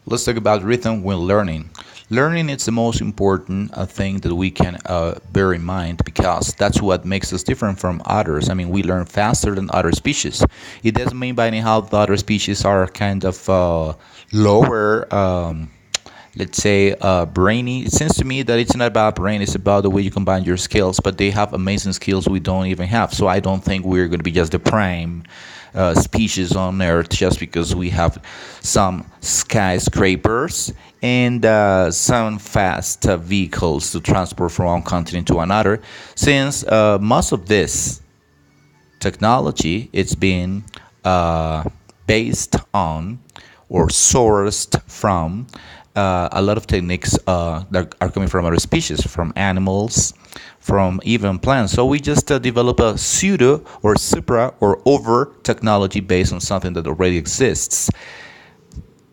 Let's talk about rhythm when learning. Learning is the most important thing that we can bear in mind because that's what makes us different from others. I mean, we learn faster than other species. It doesn't mean by anyhow the other species are kind of lower. Let's say brainy. It seems to me that it's not about brain, it's about the way you combine your skills, but they have amazing skills we don't even have. So I don't think we're going to be just the prime species on earth just because we have some skyscrapers and some fast vehicles to transport from one continent to another, since most of this technology it's been based on or sourced from a lot of techniques that are coming from other species, from animals, from even plants. So we just develop a pseudo or supra or over technology based on something that already exists.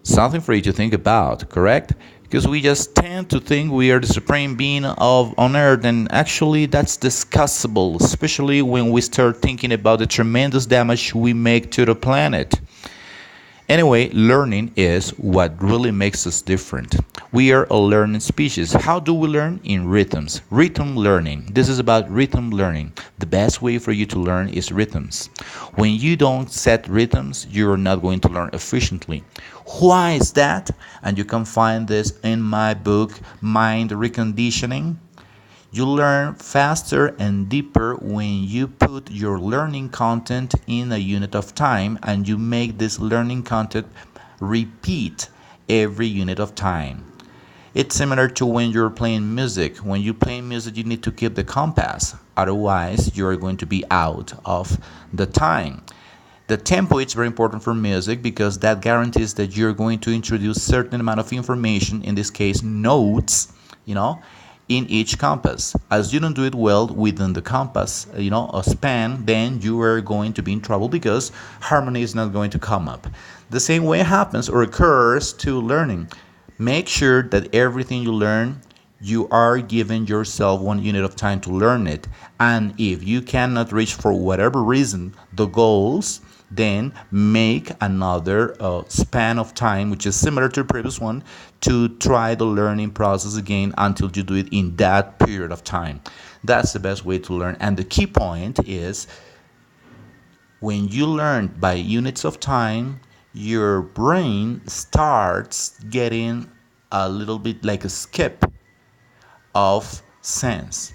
Something for you to think about, correct? Because we just tend to think we are the supreme being of on earth, and actually that's discussable, especially when we start thinking about the tremendous damage we make to the planet. Anyway, learning is what really makes us different. We are a learning species. How do we learn? In rhythms. Rhythm learning. This is about rhythm learning. The best way for you to learn is rhythms. When you don't set rhythms, you're not going to learn efficiently. Why is that? And you can find this in my book, Mind Reconditioning. You learn faster and deeper when you put your learning content in a unit of time and you make this learning content repeat every unit of time. It's similar to when you're playing music. When you play music, you need to keep the compass. Otherwise, you're going to be out of the time. The tempo is very important for music because that guarantees that you're going to introduce certain amount of information, in this case notes, in each compass. As you don't do it well within the compass, a span, then you are going to be in trouble because harmony is not going to come up. The same way happens or occurs to learning. Make sure that everything you learn, you are giving yourself 1 unit of time to learn it. And if you cannot reach for whatever reason the goals, then make another span of time which is similar to the previous one to try the learning process again until you do it in that period of time. That's the best way to learn. And the key point is when you learn by units of time, your brain starts getting a little bit like a skip of sense.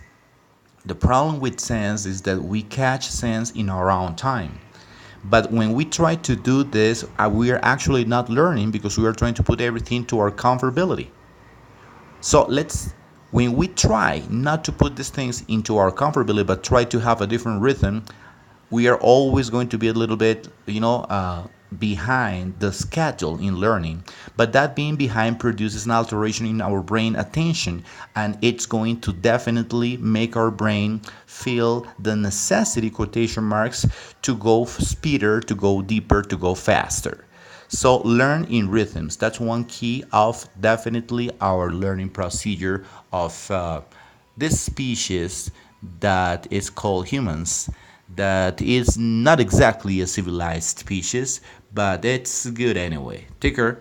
The problem with sense is that we catch sense in our own time. But when we try to do this, we are actually not learning because we are trying to put everything to our comfortability. So when we try not to put these things into our comfortability, but try to have a different rhythm, we are always going to be a little bit, behind the schedule in learning. But that being behind produces an alteration in our brain attention, and it's going to definitely make our brain feel the necessity, quotation marks, to go speeder, to go deeper, to go faster. So learn in rhythms. That's one key of definitely our learning procedure of this species that is called humans, that is not exactly a civilized species, but it's good anyway. Take care.